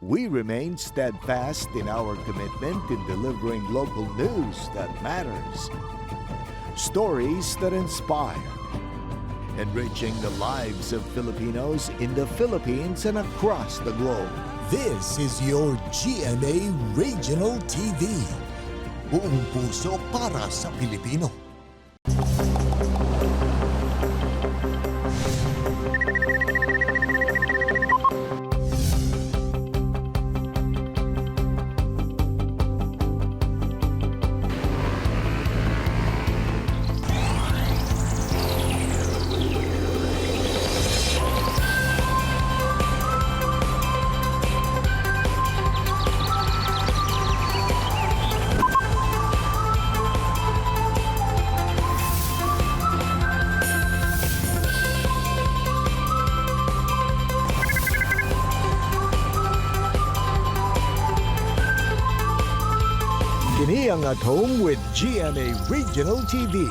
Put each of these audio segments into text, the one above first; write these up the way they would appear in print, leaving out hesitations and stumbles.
We remain steadfast in our commitment in delivering local news that matters, stories that inspire, enriching the lives of Filipinos in the Philippines and across the globe. This is your GMA Regional TV. Buong puso para sa Pilipino. Kini ang At Home with GMA Regional TV.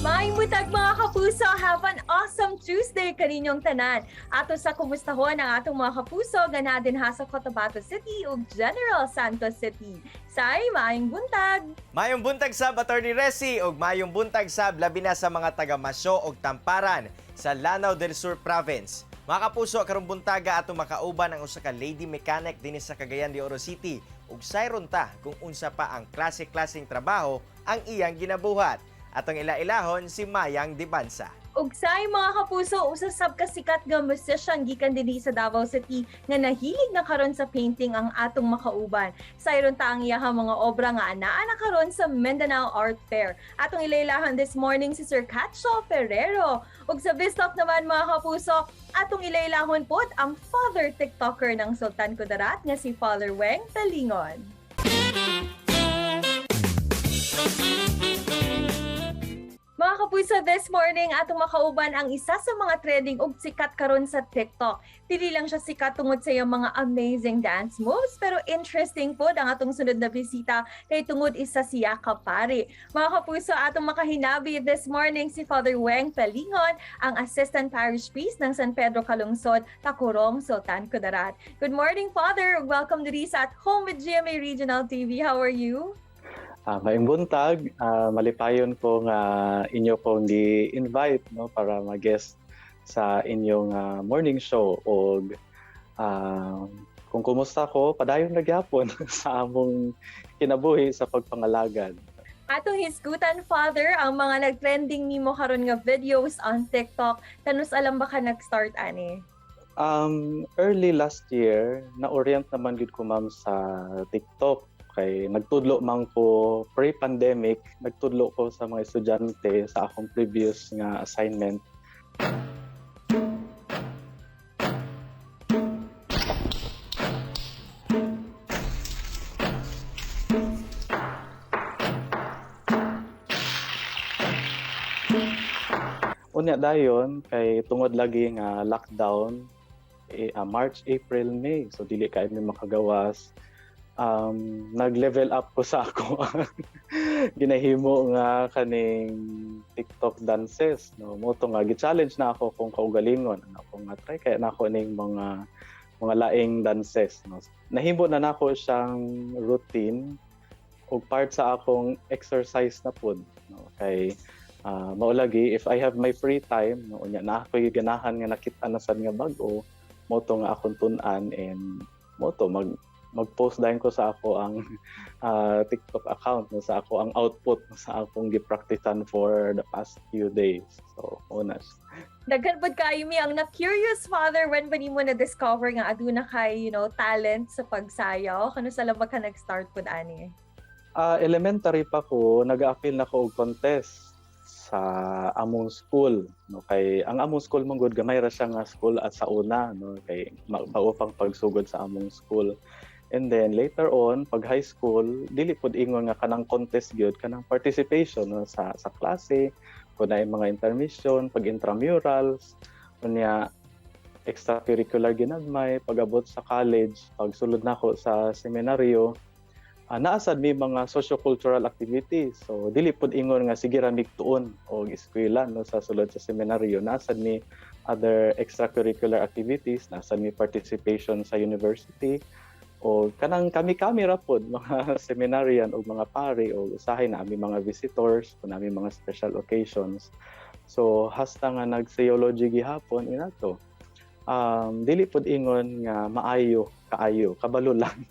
Maayong butag mga kapuso, have an awesome Tuesday kaninyong tanan. Ato sa kumustahon ang atong mga kapuso ganadin ha sa Cotabato City ug General Santos City. Say, maayong buntag. Mayong buntag sab Attorney Resi ug mayong buntag sab labi na sa mga taga Masyo ug Tamparan sa Lanao del Sur Province. Mga kapuso, karong buntaga atong makauban ang usa ka lady mechanic dinhi sa Cagayan de Oro City ug sayron ta kung unsa pa ang klase-klaseng trabaho ang iyang ginabuhat. Atong ila-ilahon si Mayang Dibansa. Ug say mga kapuso, usa sab ka sikat nga musician gikan dinhi sa Davao City nga nahilig na karon sa painting ang atong makauban. Sayron ta ang iyahang mga obra nga anaa na karon sa Mindanao Art Fair. Atong ilailahan this morning si Sir Catcho Ferrero. Ug sa Bistok naman mga kapuso, atong ilailahon pod ang father TikToker ng Sultan Kudarat nga si Father Weng Talingon. Mga kapuso, this morning atong makauban ang isa sa mga trending ug sikat karon sa TikTok. Dili lang siya sikat tungod sa iyang mga amazing dance moves, pero interesting pod ang atong sunod na bisita kay tungod isa siya ka pari. Mga kapuso, atong makahinabi this morning si Father Weng Talingon, ang Assistant Parish Priest ng San Pedro Calungsod, Tacorong, Sultan Kudarat. Good morning, Father. Welcome to sa At Home with GMA Regional TV. How are you? Maayong buntag, malipayon ko nga inyo pong di-invite no, para mag-guest sa inyong morning show. O kung kumusta ko, padayon nagyapon sa among kinabuhi sa pagpangalagad. Atong hisgutan, Father, ang mga nag-trending nimo karon nga videos on TikTok. Kanus alam ba ka nag-start ani? Early last year, na-orient naman gid ko ma'am sa TikTok. Kay nagtudlo man ko pre-pandemic, nagtudlo ko sa mga estudyante sa akong previous nga assignment. Unya dayon kay tungod lagi nga lockdown, March, April, May, so dili kay mi makagawas. Nag-level up ko sa ako ginahimo nga kaning TikTok dances no, moto nga gi-challenge na ako kung kaugalingon ako nga try kaya nako ning mga laing dances no. Nahimo na nako siyang routine ug part sa akong exercise na pud no, kay mao lagi if I have my free time no, unya na ako ganahan nga nakita na sad nga bag-o moto nga akong tun-an and moto mag-post dahil ko sa ako ang TikTok account, no, sa ako ang output sa akong gipracticean for the past few days. So, unas. Daghan pod kayo mi ang na-curious, Father, when ba nimo na-discover nga aduna kay, talent sa pagsayaw? Kano sa lang ba ka nag-start pod ani? Elementary pa ko, nag-a-appeal na ko og contest sa among school no, kay ang among school mong good gamay ra siya nga school at sa una no, kay maupang pagsugod sa among school. And then later on, pag high school, dili pod ingon nga kanang contest gyud, kanang participation no, sa klase, kun na mga intermission, pag intramurals, unya extracurricular ginagmay, pag-abot sa college, pag sulod nako sa seminaryo, naasad may mga socio-cultural activities. So dili pod ingon nga sige ra migtuon og eskwela no sa sulod sa seminaryo, naasad may other extracurricular activities, naasad may participation sa university, o kanang kami ra pod mga seminarian o mga pari o usahay na ami mga visitors o nami mga special occasions. So hasta nga nag-theology gihapon inato. Dili pod ingon nga maayo kaayo, kabalo lang.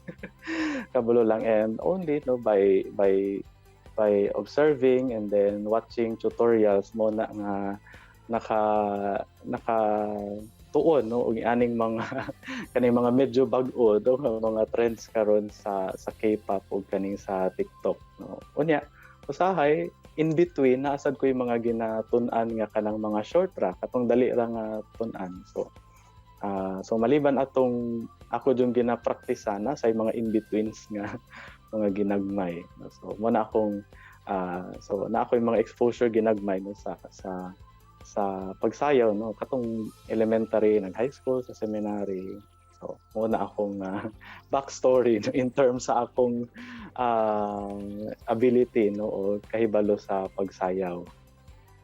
Kabalo lang, and only no by observing and then watching tutorials mo na nga naka tuon no ug aning mga kaning mga medyo bag-o do mga trends karon sa K-pop ug kaning sa TikTok no. Unya usahay in between naasad ko yung mga ginatun-an nga kanang mga short track katong dali ra nga tun-an. So maliban atong ako yung ginapraktisa na sa mga in-betweens nga mga ginagmay. So mo na akong na ako yung mga exposure ginagmay no, sa pagsayaw no katong elementary nag high school sa seminary. So mo na akong backstory no, in terms sa akong ability no o kahibalo sa pagsayaw.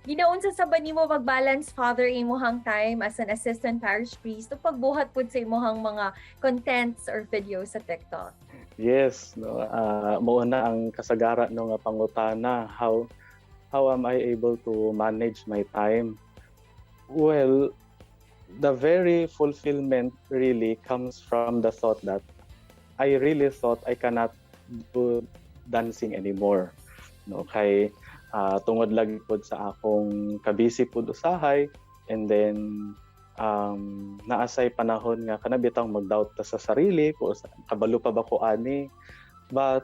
Ginaunsa sa ba nimo mag-balance, Father, imuhang time as an assistant parish priest o pagbuhat pud sa imuhang mga contents or videos sa TikTok? Yes, no. Mao na ang kasagara no nga pangutana, how am I able to manage my time? Well, the very fulfillment really comes from the thought that I really thought I cannot do dancing anymore. No, kay tungod lagi pod sa akong kabisi pod usahay, and then naasay panahon nga kanabitang mag-doubt ta sa sarili ko, kabalo pa ba ko ani, but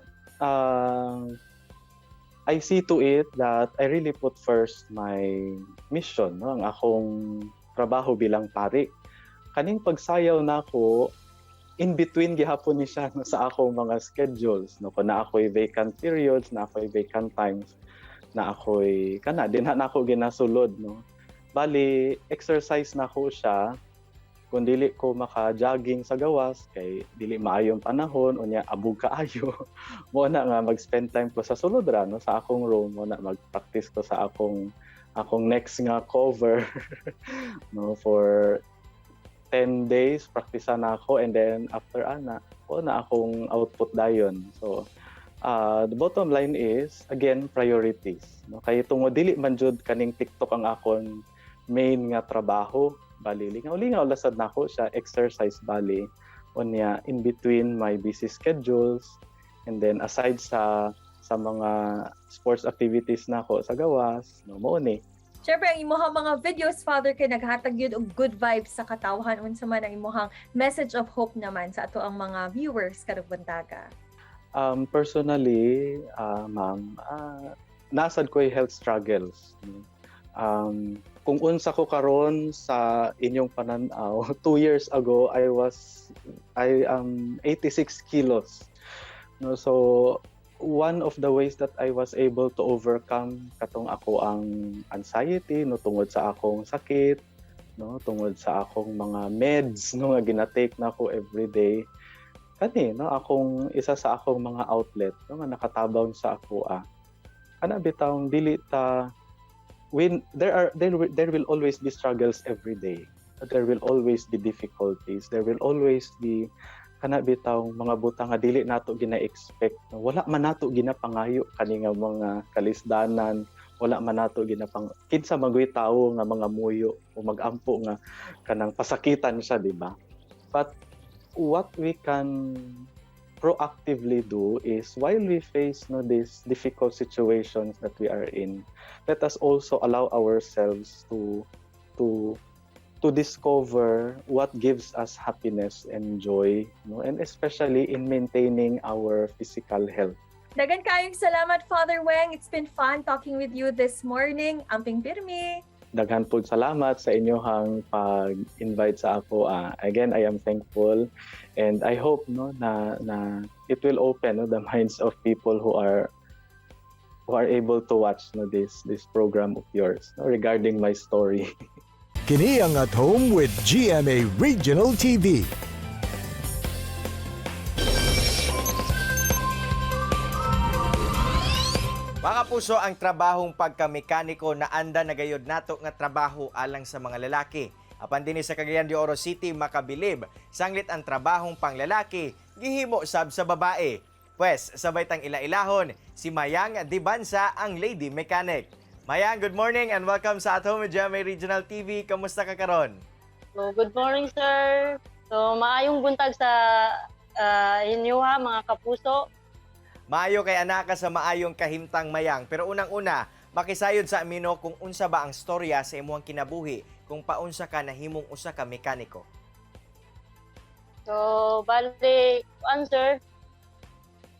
I see to it that I really put first my mission no, ang akong trabaho bilang pari. Kaning pagsayaw nako in between gihapon ni siya no, sa akong mga schedules no, kung na ako'y vacant periods, na ako'y vacant times, na ako'y din na ako ginasulod no. Bali exercise na ko siya kung dili ko maka-jogging sa gawas kay dili maayong panahon unya abog kaayo. Mo na nga mag-spend time ko sa sulod ra no, sa akong room, mo na mag-practice ko sa akong next nga cover no for 10 days practice na ako, and then after ana ko na akong output dayon. So the bottom line is again priorities no, kay tungod dili man jud kaning TikTok ang akon main nga trabaho, bali lingaw lasad nako siya exercise bali unya in between my busy schedules, and then aside sa mga sports activities nako sa gawas no, mo ni. Siyempre, ang imuhang mga videos, Father, kay naghatag yun og good vibes sa katawhan. Unsa man ang imuhang message of hope naman sa ato ang mga viewers karong buntaga? Personally, ma'am, nasad ko'y health struggles. Kung unsa ko karon sa inyong pananaw, 2 years ago I am 86 kilos. No, so one of the ways that I was able to overcome katong ako ang anxiety no tungod sa akong sakit, no tungod sa akong mga meds no nga ginatake na ko every day. Kani no akong isa sa akong mga outlet no nga nakatabang sa ako kana bitawng dili ta when there will always be struggles every day. There will always be difficulties. There will always be kana bitawng mga butang nga dili nato gina-expect. Wala man nato ginapangayo kani nga mga kalisdanan, wala man nato ginapang kinsa magoy tawo nga mga muyo o magampo nga kanang pasakitan siya, di ba? But what we can proactively do is while we face these difficult situations that we are in, let us also allow ourselves to discover what gives us happiness and joy, no? And especially in maintaining our physical health. Dagan kayong salamat, Father Weng. It's been fun talking with you this morning. Amping pirmi. Daghan po salamat sa inyong pag-invite sa ako. Again, I am thankful, and I hope na it will open the minds of people who are able to watch this program of yours regarding my story. Kini ang At Home with GMA Regional TV. Mga puso, ang trabahong pagkamekaniko na anda nagayod nato nga trabaho alang sa mga lalaki. Apan dinhi sa Cagayan de Oro City makabilib sanglit ang trabahong panglalaki gihimo sab sa babae. Pwes sabay tang ila-ilahon si Mayang Dibansa ang lady mechanic. Mayang, good morning and welcome sa At Home with GMA Regional TV. Kamusta ka karon? So, good morning, sir. So, maayong buntag sa inyo ha, mga kapuso. Maayo kay anaka sa maayong kahimtang Mayang. Pero unang-una, makisayod sa amino kung unsa ba ang storya sa imuhang kinabuhi kung paunsa ka nahimong usa ka mekaniko. So, bali, answer,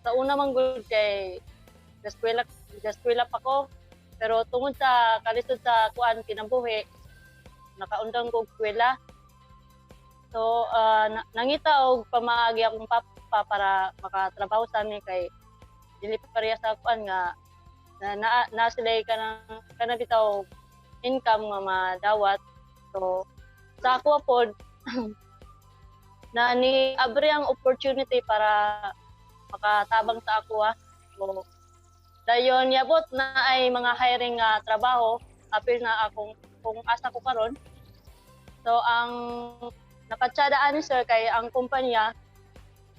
sa una man gud kay gaskwela pa ko. Pero tungod sa kalisod sa kuan kinabuhi, nakaundang ko og eskwela. So, nangita og pamaagi akong papa para makatrabaho sa amin kay dili pareha sa kuan nga na sila kana bitaw income nga madawat. So, sa ako pod na ni abri ang opportunity para makatabang sa ako. So, dayon yabot na ay mga hiring nga trabaho apil na akong kung asa ko karon. So ang napatsadaan ni sir kay ang kumpanya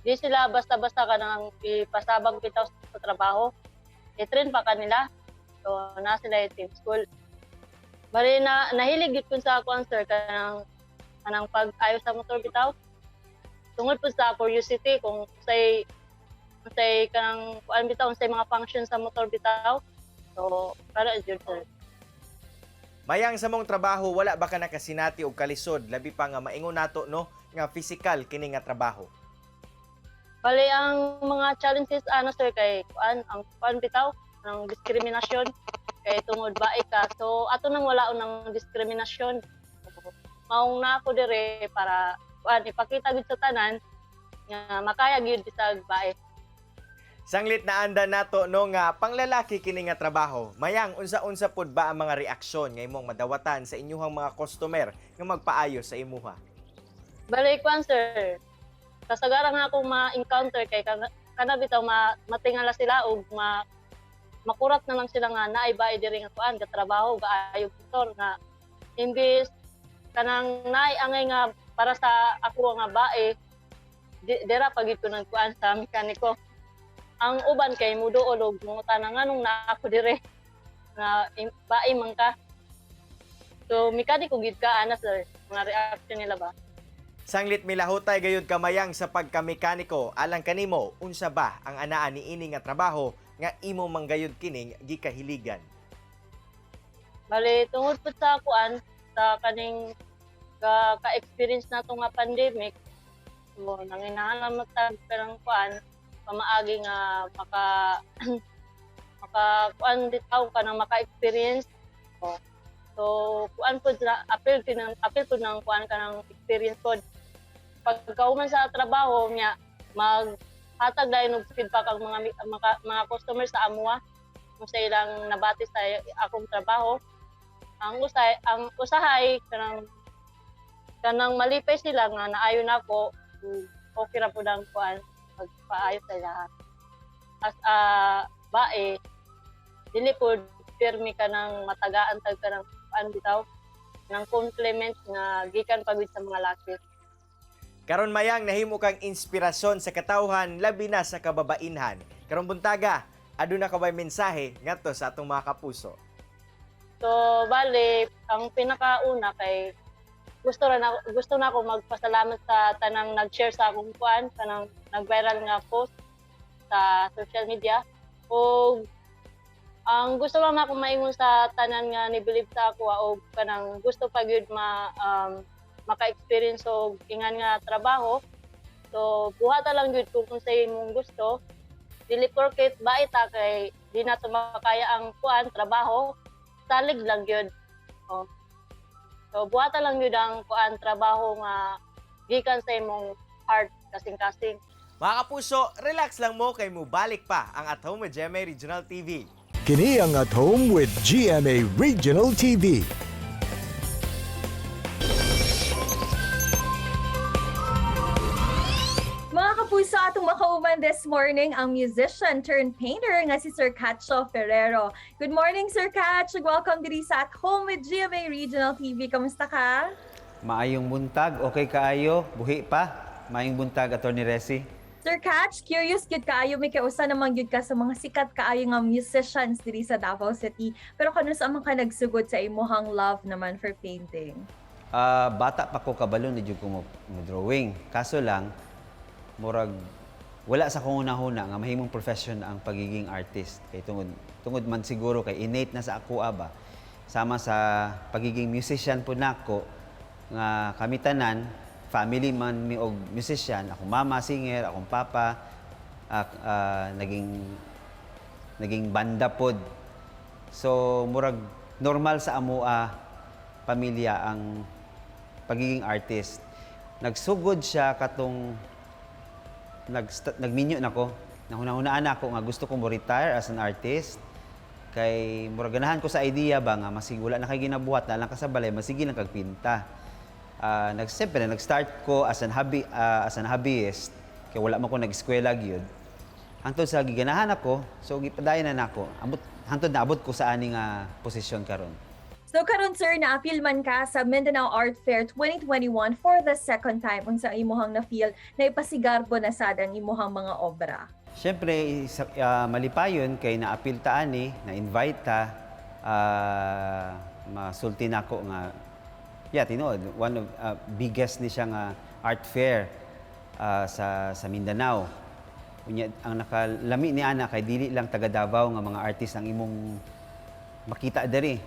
di sila basta-basta ka nang ipasabag bitaw sa trabaho. I-train pa kanila. So na sila team school. Bali na nahilig gid kun sa ako sir kanang pag-ayos sa motor bitaw. Tungod po sa curiosity kung say kanang kuan bitaw sa mga function sa motor bitaw. So para jud sir. Mayang sa mong trabaho wala ba ka nakasinati og kalisod labi pa nga maingon nato no nga physical kini nga trabaho? Bali ang mga challenges sir kay kuan ang kuan bitaw ang diskriminasyon kay tungod bae ka. So ato nang wala ng diskriminasyon. Maong na ako dire para kuan ipakita gid sa tanan nga makaya gyud bisag bae. Sanglit na anda nato no nga panglalaki kini nga trabaho. Mayang, unsa-unsa pud ba ang mga reaksyon nga imong madawatan sa inyuhang mga customer nga magpaayo sa imuha? Bali kuan sir. Kasagaran nga akong ma-encounter kay kana bitaw matingala sila og makurat na lang sila nga naay bae diri nga kuan nga trabaho gaayo motor nga imbis kanang naay angay nga para sa ako nga bae dira pagid ko nang kuan sa mekaniko. Ang uban kay muduol og mungutana nganong na ako dire nga bae man ka. So mekaniko gid ka ana sir, mga reaction nila ba? Sanglit milahutay gayud ka Mayang sa pagkamekaniko alang kanimo unsa ba ang anaa niini nga trabaho nga imo manggayud kining gikahiligan? Bali tungod pud sa kuan sa kaning ka-experience nato nga pandemic, so nanginahanglan matag perang kuan pamaagi nga maka kuan bitaw ka nang maka-experience. So kuan pud apil pud nang kuan ka nang experience pod. Pagkauman sa trabaho niya maghatag dayon og feedback ang mga customers sa amuha kung sa ilang nabati sa akong trabaho. Ang usahay kanang malipay sila nga naayon ako, okay ra pud ang kuan pagpaayos sa lahat. As bae, dili po pirmi ka ng matagaan tag ka ng bitaw ng compliment nga gikan pagwid sa mga laki. Karon Mayang, nahimo kang inspirasyon sa katawhan labi na sa kababainhan. Karon buntaga, aduna ka bay mensahe ngadto sa atong mga kapuso? So bali, ang pinakauna kay gusto na ako magpasalamat sa tanang nag-share sa akong kuan, kanang nag-viral nga post sa social media. O ang gusto lang ako maingon sa tanan nga ni-believe sa ako o kanang gusto pa gyud maka-experience og ingan nga trabaho. So buhata lang gyud kung sa imong gusto. Dili porket bae ta kay di na to makaya ang kuan trabaho, salig lang gyud. So buhata lang yun ang kuan trabaho nga gikan sa imong heart kasing-kasing. Mga kapuso, relax lang mo kay mo balik pa ang At Home with GMA Regional TV. Kini ang At Home with GMA Regional TV. Mga kapuso, atong makauban this morning ang musician turned painter nga si Sir Catcho Ferrero. Good morning, Sir Catch. Welcome diri sa At Home with GMA Regional TV. Kamusta ka? Maayong buntag, okay kaayo, buhi pa. Maayong buntag, Atty. Resi. Sir Catch, curious gyud kaayo may kausa naman gyud ka sa mga sikat kaayo nga musicians diri sa Davao City. Pero kano sa man ka nagsugod sa imuhang love naman for painting? Bata pa ko kabalo ni jud ko mo drawing. Kaso lang murag wala sa kong una-una nga mahimong profession ang pagiging artist. Kay tungod man siguro kay innate na sa ako ba. Sama sa pagiging musician po nako nga kami tanan, family man mi og musician, akong mama singer, akong papa naging banda pod. So murag normal sa amoa pamilya ang pagiging artist. Nagsugod siya katong nagminyo nako. Nahuna-hunaan ako nga gusto kong retire as an artist. Kay murag ganahan ko sa idea ba nga masig wala na kay ginabuhat na lang kasabalay masigi lang kagpinta. Nag-start ko as an hobbyist kay wala man ko nag-eskwela gyud. Hangtod sa giganahan ako, so gipadayon na nako. Hangtod naabot ko sa ani nga posisyon karon. So karon sir, na-appeal man ka sa Mindanao Art Fair 2021 for the second time. Unsa imuhang na-feel na ipasigarbo na sad ang imuhang mga obra? Siyempre, malipayon kay na-appeal ta ani, na-invite ta, masulti nako nga tinuod one of biggest ni siya nga art fair sa Mindanao. Unya ang nakalami ni ana kay dili lang taga Davao nga mga artist ang imong makita diri.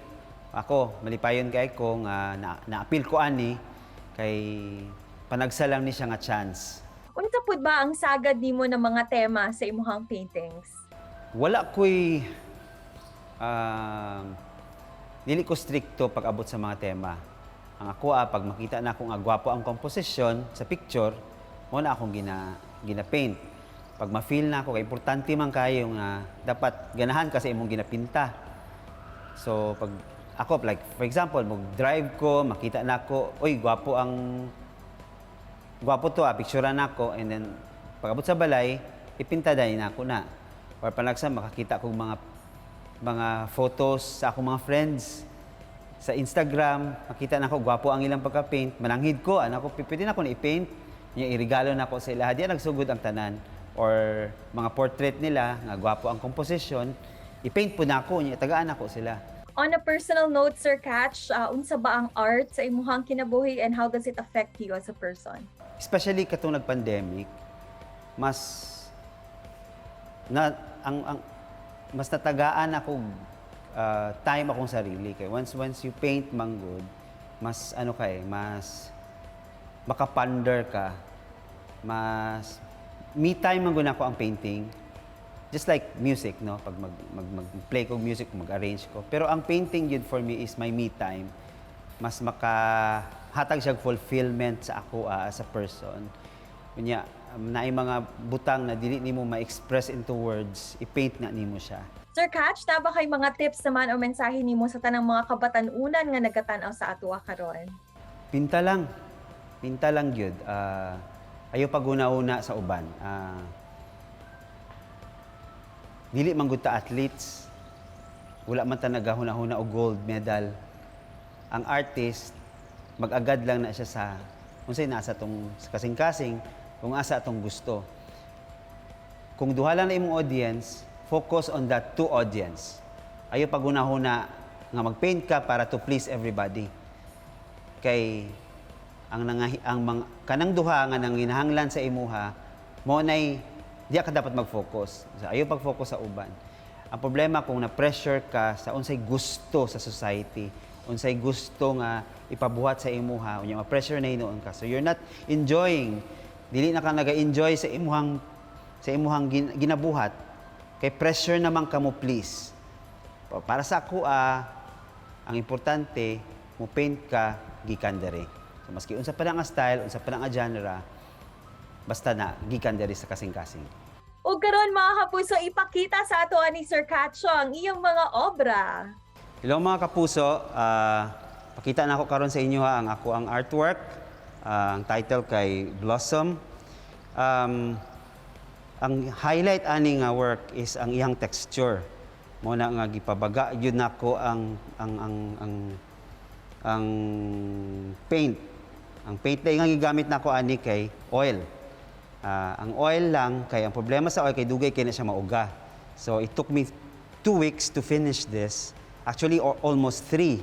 Ako malipayon kay ko nga na-appeal ko ani kay panagsalang ni siya nga chance. Unsa pud ba ang sagad nimo ng mga tema sa imuhang paintings? Wala ko'y dili ko stricto pag abot sa mga tema. Ang ako pag makita na akong agwapo ang komposisyon sa picture, mo na akong gina-paint. Pag ma-feel na ako, kay importante man kayo nga dapat ganahan ka sa imong ginapinta. So pag ako, like for example, mag-drive ko, makita na ako, oy, gwapo to picturean nako, and then pag abot sa balay, ipinta dahil na ako na. Or panagsa, makakita kong mga photos sa akong mga friends sa Instagram, makita na ako, gwapo ang ilang pagka-paint, mananghid ko, pwede na ako na-i-paint, i-regalo na ako sa ila. Diyan nagsugod ang tanan. Or mga portrait nila, nga gwapo ang composition, i-paint po na ako, tagaan ako sila. On a personal note, Sir Catch, unsa ba ang art sa imuhang kinabuhi and how does it affect you as a person? Especially katong nag-pandemic, mas natagaan ako time akong sarili kay once you paint manggod mas mas makapander ka, mas me time manggod ako ang painting, just like music, no, pag mag-play ko music, mag-arrange ko, pero ang painting yun for me is my me time, mas makahatag siya fulfillment sa ako as a person. Kunya naay mga butang na dili nimo ma-express into words, i-paint na nimo siya. Sir Catch, na ba kay mga tips naman o mensahe nimo sa tanang mga kabatanunan nga nagatan-aw sa atoa karon? Pinta lang gyud. Ayo paguna-una sa uban. Dili man gud ta athletes. Wala man ta nagahuna-huna og gold medal. Ang artist mag-agad lang na siya sa unsay nasa tong kasing-kasing, kung asa atong gusto. Kung duha lang na imong audience, focus on that two audience. Ayo paguna-huna nga mag-paint ka para to please everybody. Kay kanang duha nga nang ginahanglan sa imuha, mo nay diya ka dapat mag-focus. So, ayo pag-focus sa uban. Ang problema kung na-pressure ka sa unsay gusto sa society, unsay gusto nga ipabuhat sa imuha, unya ma-pressure na hinuon ka. So you're not enjoying. Dili na ka naga-enjoy sa imuhang ginabuhat. Kay pressure naman ka mo please. Para sa ako ang importante mo paint ka gikan dere. So maski unsa pa lang nga style, unsa pa lang nga genre, basta na gikan dere sa kasing-kasing. Ug karon mga kapuso, ipakita sa ato ni Sir Catch ang iyang mga obra. Hello mga kapuso, pakita na ako karon sa inyo ang artwork. Ang title kay Blossom. Ang highlight ani nga work is ang iyang texture. Mo na nga gipabaga yun nako ang paint Ang paint na yung gigamit na ko ani kay oil. Ang oil lang, kay ang problema sa oil, kay dugay kay na siya mauga. So it took me 2 weeks to finish this. Actually, almost 3.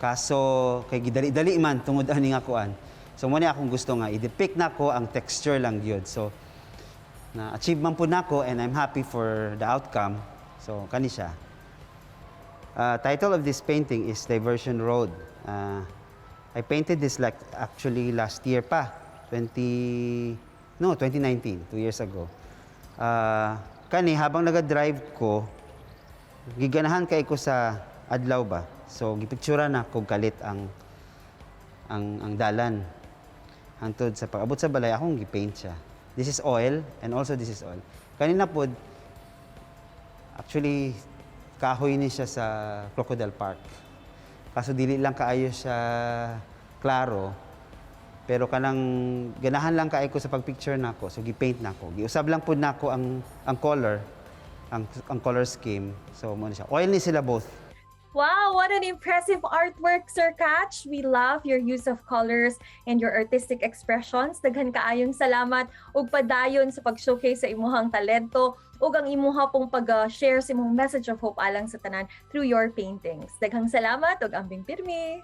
Kaso, kay gidali-dali man, tungod ani nga kuan. So muna akong gusto nga, i-depict na ko ang texture lang yun. So, na-achieve man po na ko and I'm happy for the outcome. So, kani siya. Title of this painting is Diversion Road. I painted this like actually last year pa, 2019, 2 years ago. Kani, habang nag-drive ko, giganahan kay ko sa adlaw ba. So, gipictura na kog kalit ang dalan. Hangtod sa pag-abot sa balay, akong gipaint siya. This is oil and also this is oil. Kanina po, actually, kahoy ni siya sa Crocodile Park. Kaso dili lang kaayo siya klaro. Pero kanang ganahan lang kaayo ko sa pagpicture nako, so gipaint nako. Giusab lang pud nako ang color, ang color scheme. So mo na siya. Oil ni sila both. Wow, what an impressive artwork, Sir Catch. We love your use of colors and your artistic expressions. Daghan kaayong salamat ug padayon sa pag-showcase sa imuhang talento ug ang imuha pong pag-share sa imong message of hope alang sa tanan through your paintings. Daghang salamat ug ambing pirmi.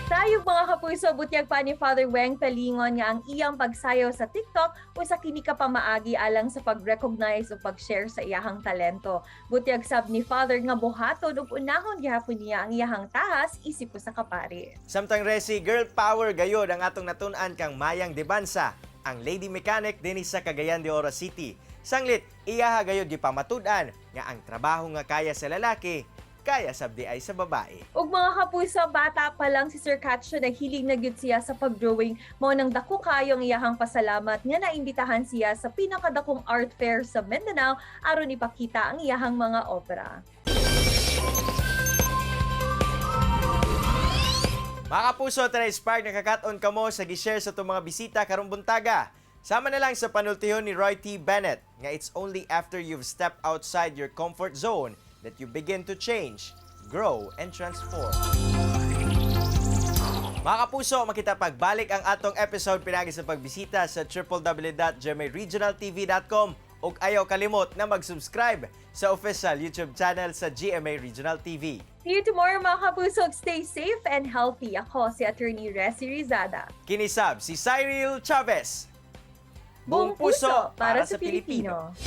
Tayo mga kapuso, butyag pa ni Father Weng Pelingon nga ang iyang pagsayaw sa TikTok o sa kini ka pamaagi alang sa pag-recognize o pag-share sa iyahang talento. Butyag sab ni Father nga buhaton ug unahon gihapon niya ang iyahang tahas isip ko sa kapari. Samtang Resi, girl power gayod ang atong natun-an kang Mayang Debansa, ang lady mechanic dinhi sa Cagayan de Oro City. Sanglit, iyaha gayod gipamatud-an nga ang trabaho nga kaya sa lalaki, kaya sabdi ay sa babae. Ug mga kapuso, bata pa lang si Sir Catch naghilig na gyud siya sa pag-drawing. Mao nang dako kayo ang iyahang pasalamat nga naimbitahan siya sa pinakadakong art fair sa Mindanao aron ipakita ang iyahang mga opera. Mga kapuso, tara Spark, nakakaton kamo sa gi-share sa itong mga bisita karong buntaga. Sama na lang sa panultihon ni Roy T. Bennett nga it's only after you've stepped outside your comfort zone that you begin to change, grow, and transform. Mga kapuso, makita pagbalik ang atong episode pinagi sa pagbisita sa www.gmaregionaltv.com ug ayaw kalimot na mag-subscribe sa official YouTube channel sa GMA Regional TV. See you tomorrow mga kapuso. Stay safe and healthy. Ako si Attorney Resi Rizada. Kinisab si Cyril Chavez. Buong puso para sa Pilipino.